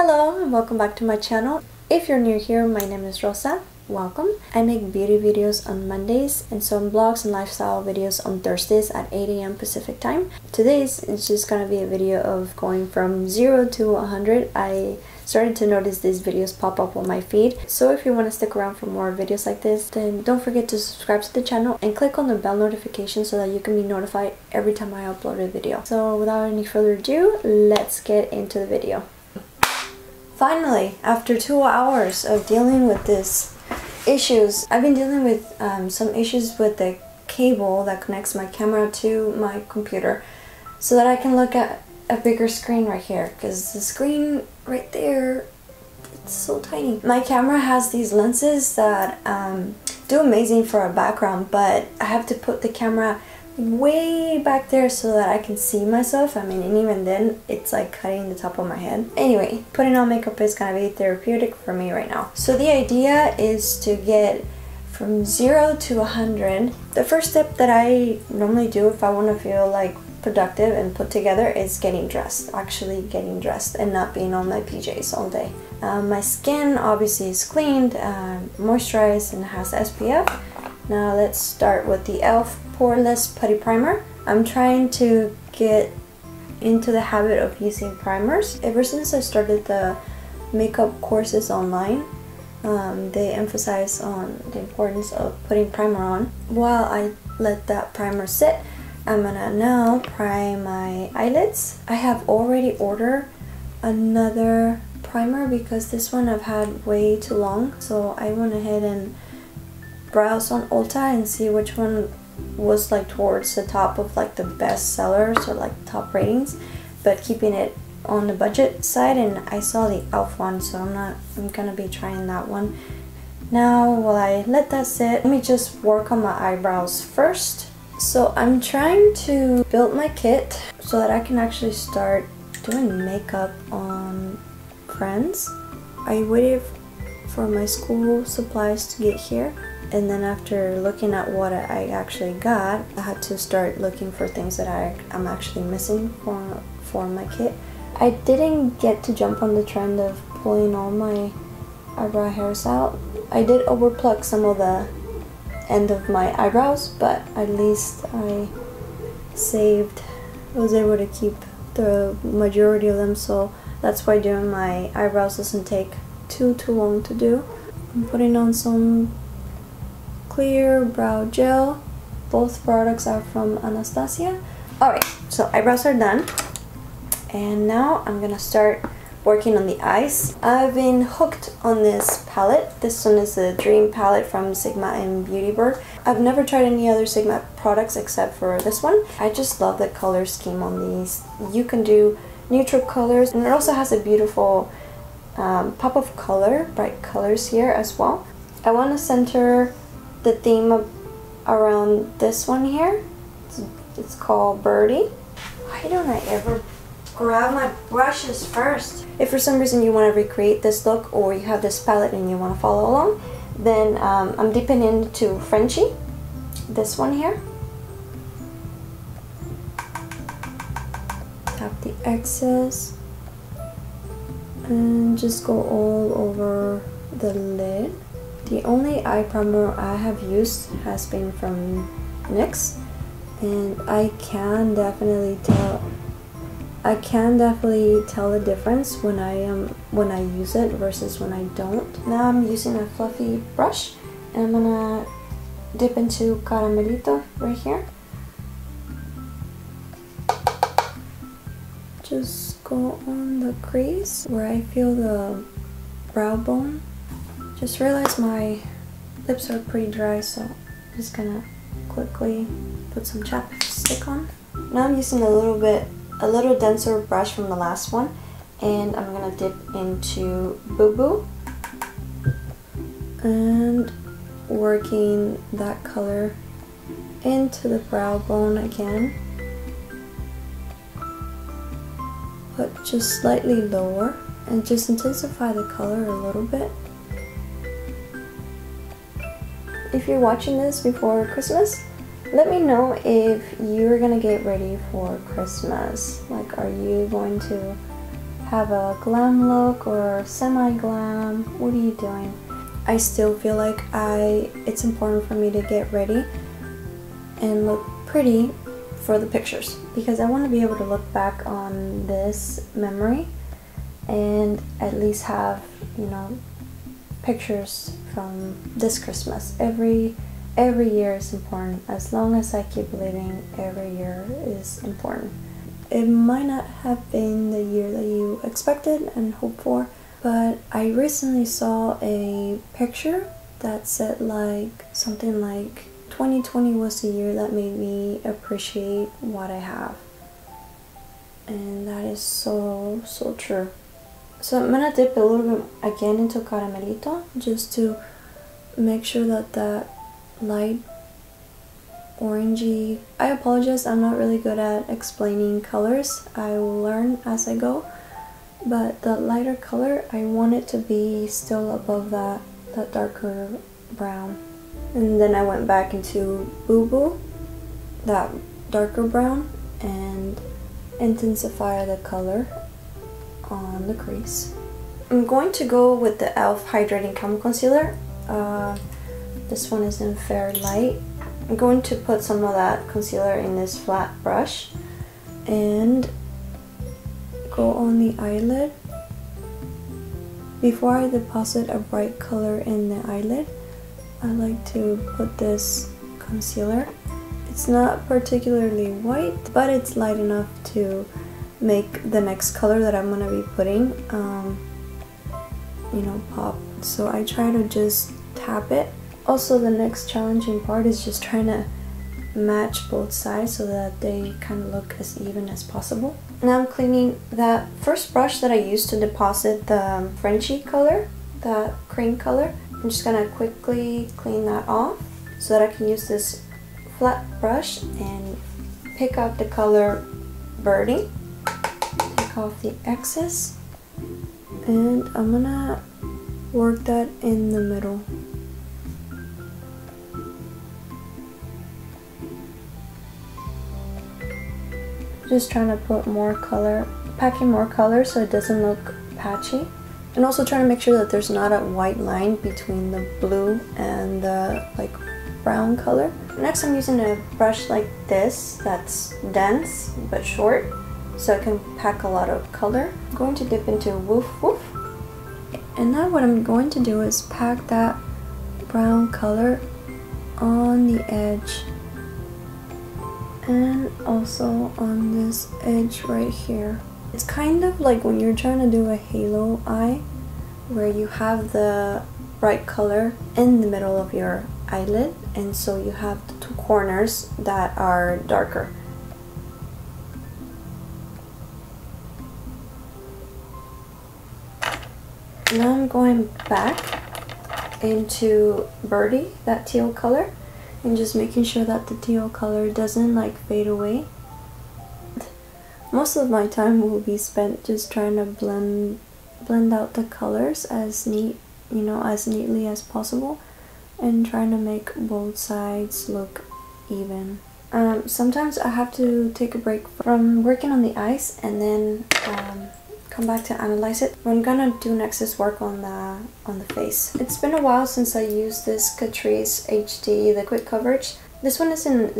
Hello and welcome back to my channel. If you're new here, my name is Rosa. Welcome. I make beauty videos on Mondays and some vlogs and lifestyle videos on Thursdays at 8 AM Pacific time. Today's is just gonna be a video of going from 0 to 100. I started to notice these videos pop up on my feed. So if you want to stick around for more videos like this, then don't forget to subscribe to the channel and click on the bell notification so that you can be notified every time I upload a video. So without any further ado, let's get into the video. Finally, after 2 hours of dealing with these issues, I've been dealing with some issues with the cable that connects my camera to my computer so that I can look at a bigger screen right here, because the screen right there, it's so tiny. My camera has these lenses that do amazing for a background, but I have to put the camera way back there so that I can see myself. I mean, and even then it's like cutting the top of my head. Anyway, putting on makeup is gonna be therapeutic for me right now. So the idea is to get from 0 to 100. The first step that I normally do if I want to feel like productive and put together is getting dressed, actually getting dressed and not being on my PJs all day. My skin obviously is cleaned, moisturized, and has SPF. Now let's start with the ELF Poreless Putty Primer. I'm trying to get into the habit of using primers. Ever since I started the makeup courses online, they emphasize on the importance of putting primer on. While I let that primer sit, I'm gonna now prime my eyelids. I have already ordered another primer because this one I've had way too long, so I went ahead and browse on Ulta and see which one was like towards the top of like the best sellers or like top ratings, but keeping it on the budget side, and I saw the ELF one, so I'm gonna be trying that one. Now while I let that sit, let me just work on my eyebrows first. So I'm trying to build my kit so that I can actually start doing makeup on friends. I waited for my school supplies to get here, and then after looking at what I actually got, I had to start looking for things that I'm actually missing for my kit. I didn't get to jump on the trend of pulling all my eyebrow hairs out. I did overpluck some of the end of my eyebrows, but at least I was able to keep the majority of them, so that's why doing my eyebrows doesn't take too long to do. I'm putting on some clear brow gel. Both products are from Anastasia. Alright, so eyebrows are done, and now I'm gonna start working on the eyes. I've been hooked on this palette. This one is the Dream palette from Sigma and Beauty Bird. I've never tried any other Sigma products except for this one. I just love the color scheme on these. You can do neutral colors, and it also has a beautiful pop of color, bright colors here as well. I want to center the theme around this one here. It's called Birdie. Why don't I ever grab my brushes first? If for some reason you want to recreate this look, or you have this palette and you want to follow along, then I'm dipping into Frenchie, this one here. Tap the excess and just go all over the lid. The only eye primer I have used has been from NYX, and I can definitely tell the difference when I use it versus when I don't. Now I'm using a fluffy brush, and I'm gonna dip into Caramelito right here. Just go on the crease where I feel the brow bone. Just realized my lips are pretty dry, so I'm just gonna quickly put some chapstick on. Now I'm using a little denser brush from the last one, and I'm gonna dip into Boo Boo and working that color into the brow bone again, but just slightly lower, and just intensify the color a little bit. If you're watching this before Christmas, let me know if you're gonna get ready for Christmas. Like, are you going to have a glam look or semi-glam? What are you doing? I still feel like it's important for me to get ready and look pretty for the pictures, because I want to be able to look back on this memory and at least have, you know, pictures from this Christmas. Every year is important. As long as I keep living, every year is important. It might not have been the year that you expected and hoped for, but I recently saw a picture that said like something like 2020 was the year that made me appreciate what I have. And that is so true. So I'm gonna dip a little bit again into Caramelito just to make sure that that light orangey, I apologize, I'm not really good at explaining colors. I will learn as I go. But the lighter color, I want it to be still above that darker brown. And then I went back into Boo Boo, that darker brown, and intensify the color on the crease. I'm going to go with the e.l.f. Hydrating Camo Concealer. This one is in Fair Light. I'm going to put some of that concealer in this flat brush and go on the eyelid. Before I deposit a bright color in the eyelid, I like to put this concealer. It's not particularly white, but it's light enough to make the next color that I'm gonna be putting, you know, pop. So I try to just tap it. Also, the next challenging part is just trying to match both sides so that they kind of look as even as possible. Now I'm cleaning that first brush that I used to deposit the Frenchy color, that cream color. I'm just gonna quickly clean that off so that I can use this flat brush and pick out the color Birdie. Take off the excess, and I'm gonna work that in the middle. Just trying to put more color, packing more color so it doesn't look patchy. And also trying to make sure that there's not a white line between the blue and the like brown color. Next I'm using a brush like this that's dense but short so I can pack a lot of color. I'm going to dip into Woof Woof. And now what I'm going to do is pack that brown color on the edge and also on this edge right here. It's kind of like when you're trying to do a halo eye where you have the bright color in the middle of your eyelid, and so you have the two corners that are darker. Now I'm going back into Birdie, that teal color, and just making sure that the teal color doesn't like fade away. Most of my time will be spent just trying to blend out the colors as neatly as possible, and trying to make both sides look even. Sometimes I have to take a break from working on the eyes and then come back to analyze it. What I'm gonna do next is work on the face. It's been a while since I used this Catrice HD liquid coverage. This one is in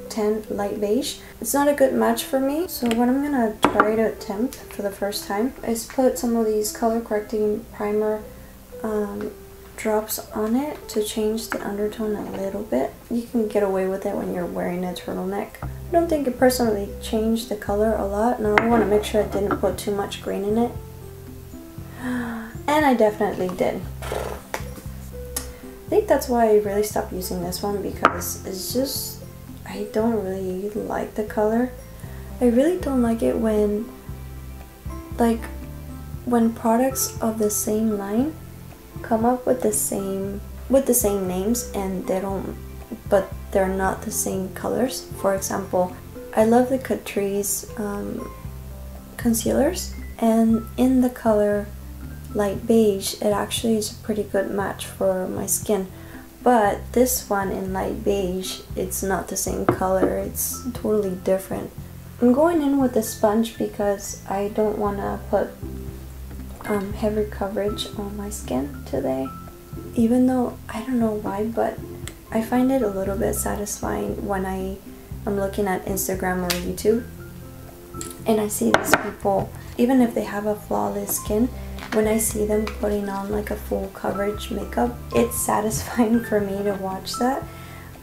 010 light beige. It's not a good match for me, so what I'm gonna try to attempt for the first time is put some of these color correcting primer drops on it to change the undertone a little bit. You can get away with it when you're wearing a turtleneck. I don't think it personally changed the color a lot. Now I want to make sure I didn't put too much green in it. And I definitely did. I think that's why I really stopped using this one, because it's just, I don't really like the color. I really don't like it when products of the same line come up with the same names and but they're not the same colors. For example, I love the Catrice concealers, and in the color light beige it actually is a pretty good match for my skin, but this one in light beige, it's not the same color, it's totally different. I'm going in with a sponge because I don't want to put heavy coverage on my skin today. Even though, I don't know why, but I find it a little bit satisfying when I'm looking at Instagram or YouTube and I see these people, even if they have a flawless skin, when I see them putting on like a full coverage makeup, it's satisfying for me to watch that.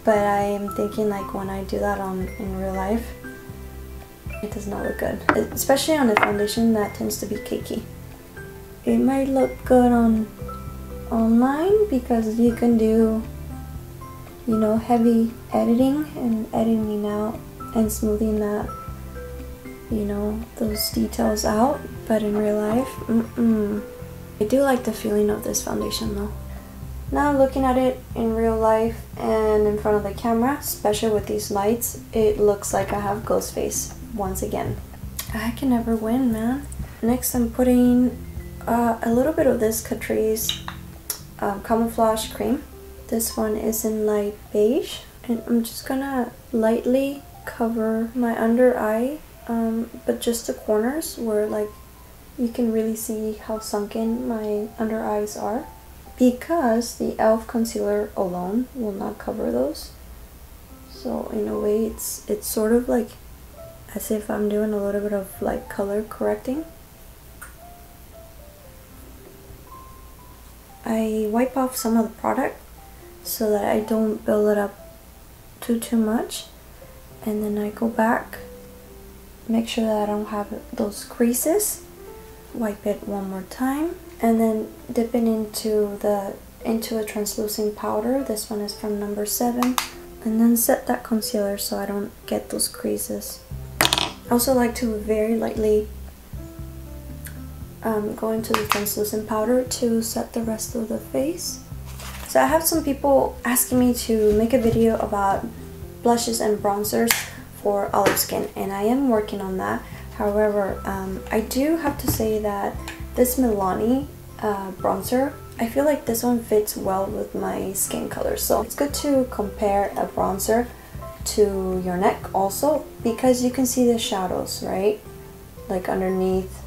But I am thinking like when I do that in real life, it does not look good, especially on a foundation that tends to be cakey. It might look good online because you can do, you know, heavy editing and editing out and smoothing that, you know, those details out. But in real life, I do like the feeling of this foundation though. Now looking at it in real life and in front of the camera, especially with these lights, it looks like I have ghost face once again. I can never win, man. Next I'm putting a little bit of this Catrice camouflage cream. This one is in light beige, and I'm just gonna lightly cover my under eye, but just the corners where like you can really see how sunken my under eyes are, because the e.l.f. concealer alone will not cover those. So in a way it's sort of like as if I'm doing a little bit of like color correcting. I wipe off some of the product so that I don't build it up too much, and then I go back, make sure that I don't have those creases, wipe it one more time, and then dip it into a translucent powder. This one is from number 7, and then set that concealer so I don't get those creases. I also like to very lightly go into the translucent powder to set the rest of the face. So I have some people asking me to make a video about blushes and bronzers for olive skin, and I am working on that. However, I do have to say that this Milani bronzer, I feel like this one fits well with my skin color. So it's good to compare a bronzer to your neck also, because you can see the shadows, right? Like underneath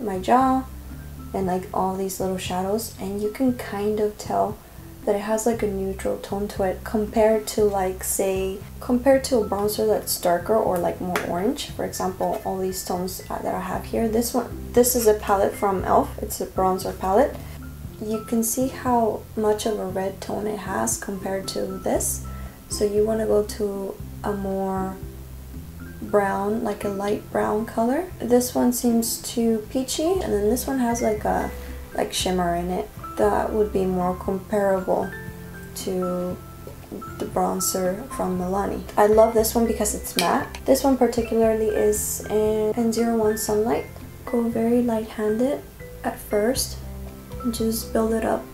my jaw, and like all these little shadows, and you can kind of tell that it has like a neutral tone to it compared to like, say, compared to a bronzer that's darker or like more orange. For example, all these tones that I have here, this is a palette from e.l.f. It's a bronzer palette. You can see how much of a red tone it has compared to this, so you want to go to a more brown, like a light brown color. This one seems too peachy, and then this one has like a shimmer in it that would be more comparable to the bronzer from Milani. I love this one because it's matte. This one particularly is in N01 Sunlight. Go very light-handed at first and just build it up.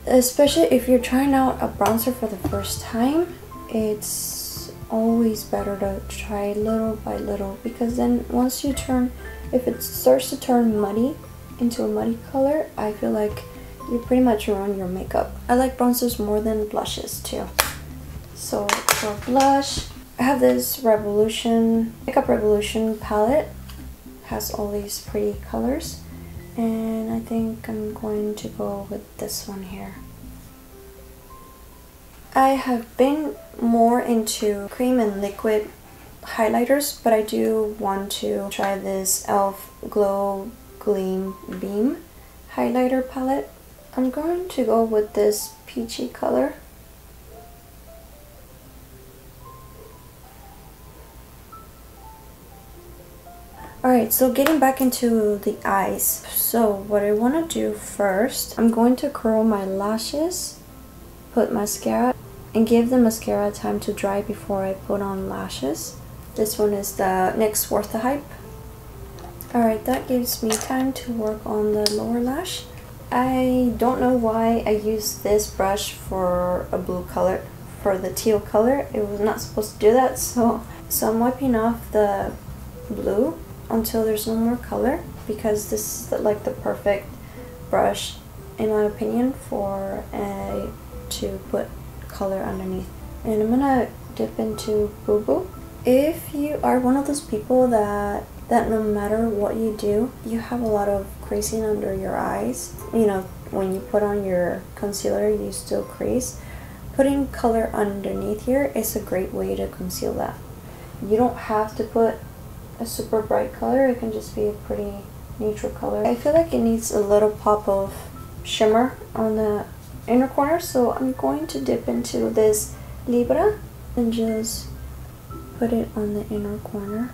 Especially if you're trying out a bronzer for the first time, it's always better to try little by little, because then once you turn, if it starts to turn muddy into a muddy color, I feel like you pretty much ruin your makeup. I like bronzers more than blushes too. So for blush, I have this Makeup Revolution palette. It has all these pretty colors, and I think I'm going to go with this one here. I have been more into cream and liquid highlighters, but I do want to try this e.l.f. Glow Gleam Beam highlighter palette. I'm going to go with this peachy color. Alright, so getting back into the eyes. So what I want to do first, I'm going to curl my lashes, put mascara, and give the mascara time to dry before I put on lashes. This one is the NYX Worth the Hype. Alright, that gives me time to work on the lower lash. I don't know why I used this brush for a blue color, for the teal color. It was not supposed to do that, so I'm wiping off the blue until there's no more color, because this is like the perfect brush, in my opinion, for to put color underneath. And I'm gonna dip into Boo Boo If you are one of those people that no matter what you do, you have a lot of creasing under your eyes, you know, when you put on your concealer you still crease, putting color underneath here is a great way to conceal that. You don't have to put a super bright color, it can just be a pretty neutral color. I feel like it needs a little pop of shimmer on the inner corner, so I'm going to dip into this Libra and just put it on the inner corner.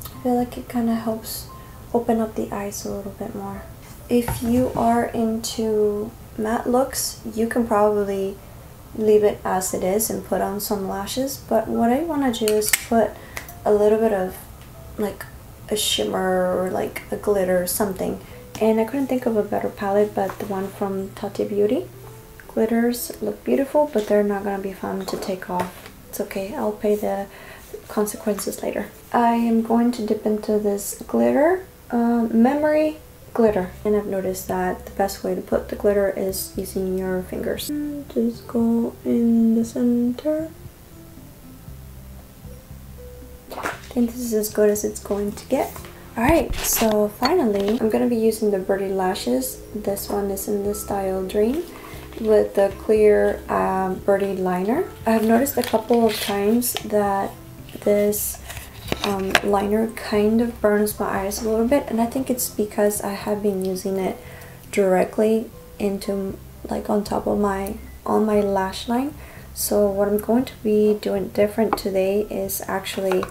I feel like it kind of helps open up the eyes a little bit more. If you are into matte looks, you can probably leave it as it is and put on some lashes, but what I want to do is put a little bit of like a shimmer or like a glitter or something, and I couldn't think of a better palette but the one from Tati Beauty. Glitters look beautiful, but they're not gonna be fun to take off. It's okay, I'll pay the consequences later. I am going to dip into this glitter, memory glitter, and I've noticed that the best way to put the glitter is using your fingers. Just go in the center. I think this is as good as it's going to get. Alright, so finally I'm going to be using the Birdie lashes. This one is in the style Dream with the clear Birdie liner. I've noticed a couple of times that this liner kind of burns my eyes a little bit, and I think it's because I have been using it directly into, like, on top of my lash line. So what I'm going to be doing different today is actually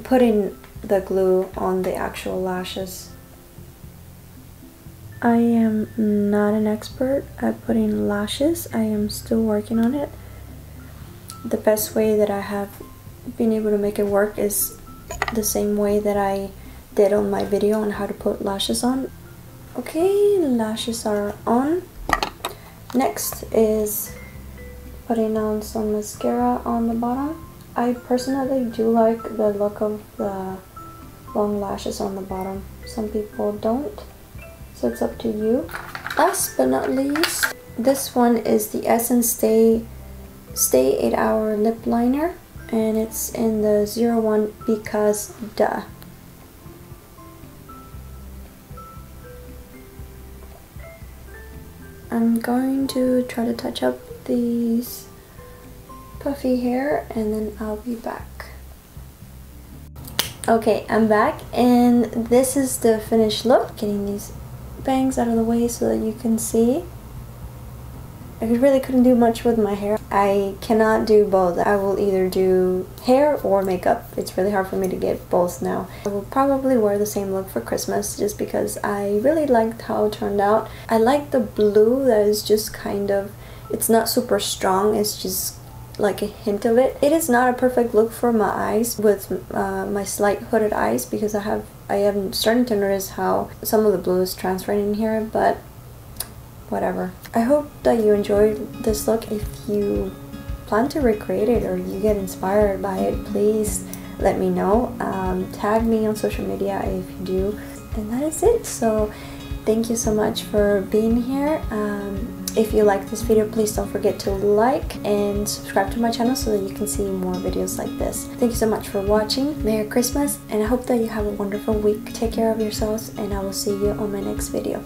putting the glue on the actual lashes. I am not an expert at putting lashes. I am still working on it. The best way that I have been able to make it work is the same way that I did on my video on how to put lashes on. Okay, lashes are on. Next is putting on some mascara on the bottom. I personally do like the look of the long lashes on the bottom. Some people don't, so it's up to you. Last but not least, this one is the Essence Stay 8 Hour Lip Liner, and it's in the 01 Because Duh. I'm going to try to touch up these puffy hair and then I'll be back. Okay, I'm back and this is the finished look. Getting these bangs out of the way so that you can see. I really couldn't do much with my hair. I cannot do both. I will either do hair or makeup. It's really hard for me to get both now. I will probably wear the same look for Christmas just because I really liked how it turned out. I like the blue that is just kind of, it's not super strong, it's just like a hint of it. It is not a perfect look for my eyes with my slight hooded eyes because I am starting to notice how some of the blue is transferring in here, but whatever. I hope that you enjoyed this look. If you plan to recreate it or you get inspired by it, please let me know. Tag me on social media if you do. And that is it. So thank you so much for being here. If you like this video, please don't forget to like and subscribe to my channel so that you can see more videos like this. Thank you so much for watching. Merry Christmas, and I hope that you have a wonderful week. Take care of yourselves, and I will see you on my next video.